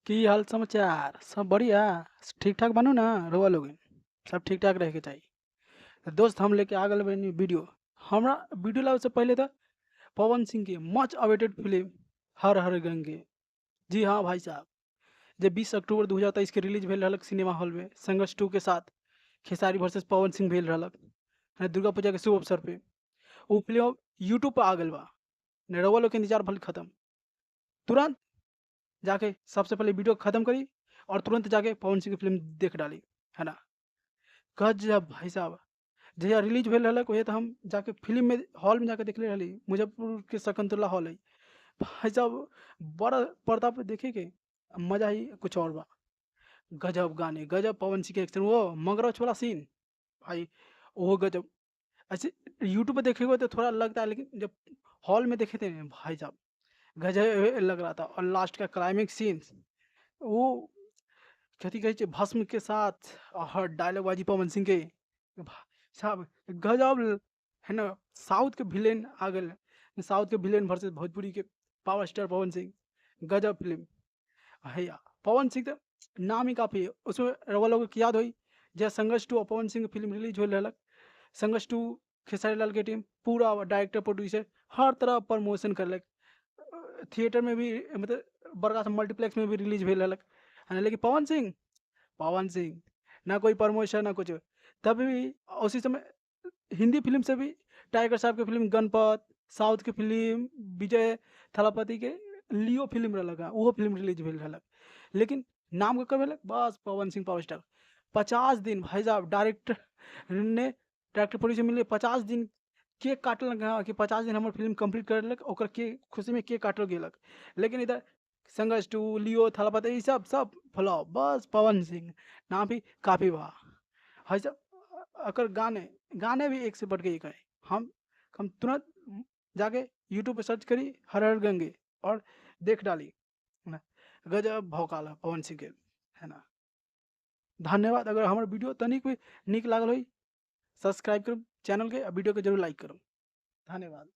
की हाल समाचार सब बढ़िया। ठीक ठाक बनू ना रउआ लोगन। सब ठीक ठाक रहे के चाहिए। तो दोस्त हम लेके आ गए बनी वीडियो। हमरा वीडियो लावे से पहले तो पवन सिंह की मच अवेटेड फिल्म हर हर गंगे। जी हाँ भाई साहब, जे 20 अक्टूबर 2023 के रिलीज भेल रहलक सिनेमा हॉल में संघर्ष 2 के साथ खेसारी वर्सेस पवन सिंह भेल रहलक दुर्गा पूजा के शुभ अवसर पे। वो फिल्म यूट्यूब पर आ गल बा। ने रउआ लोग के इंतजार भल खत्म। तुरंत जाके सबसे पहले वीडियो खत्म करी और तुरंत जाके पवन सिंह की फिल्म देख डाली, है ना। गजब भाई साहब। जहिया रिलीज भेल रहलक ओहे तो हम जाके फिल्म में हॉल में जाके देखले रहली, मुजफ्फरपुर के शकंतला हॉल है भाई साहब। बड़ा पर्दा पे देखे के मजा ही कुछ और बा। गजब गाने, गजब पवन सिंह के एक्शन, वो मगरच वाला सीन भाई, वो गजब। ऐसे यूट्यूब पे देखेगा तो थोड़ा लगता है, लेकिन जब हॉल में देखे थे भाई साहब गजब लग रहा था। और लास्ट का क्लाइमेक्स सीन, वो कथी कहे छे, भस्म के साथ हर डायलॉग बाजी पवन सिंह के साहब गजब है ना। साउथ के विलेन आ गए, साउथ के विलेन वर्सेस भोजपुरी के पावर स्टार पवन सिंह। गजब फिल्म भैया। पवन सिंह तो नाम ही काफी है उसमें। रवा लोगों की याद हुई जब संघर्ष 2 और पवन सिंह की फिल्म रिलीज हो रहलक। संघर्ष 2 खेसारी लाल के टीम पूरा डायरेक्टर प्रोड्यूसर हर तरह प्रमोशन करलक। थिएटर में भी मतलब बड़का सा मल्टीप्लेक्स में भी रिलीज भेल रहलक, है ना। लेकिन पवन सिंह ना कोई प्रमोशन ना कुछ। तब भी उसी समय हिंदी फिल्म से भी टाइगर साहब की फिल्म गणपत, साउथ की फिल्म विजय थलापति के लियो फिल्म रहलक, वो फिल्म रिलीज भेल रहलक। लेकिन नाम ककर भेलक बस पवन सिंह पावर स्टार। 50 दिन भाई साहब डायरेक्टर ने, डायरेक्टर प्रोड्यूसर मिले 50 दिन केक काटल कि 50 दिन हमारे फिल्म कंप्लीट कर लेलक, ओकर के खुशी में केक काटल गेलक। लेकिन इधर संघर्ष 2 लियो थलापति ये सब फ्लॉप। बस पवन सिंह नाम भी काफी बा भाई साहब। अकर गाने गाने भी एक से बढ़ के एक है। हम हम तुरंत जाके यूट्यूब पे सर्च करी हर हर गंगे और देख डाली, है ना। गजब भौकाल है पवन सिंह के, है ना। धन्यवाद। अगर हमारे वीडियो तनिक भी निक लागल हो, सब्सक्राइब करो चैनल के, वीडियो के जरूर लाइक करो। धन्यवाद।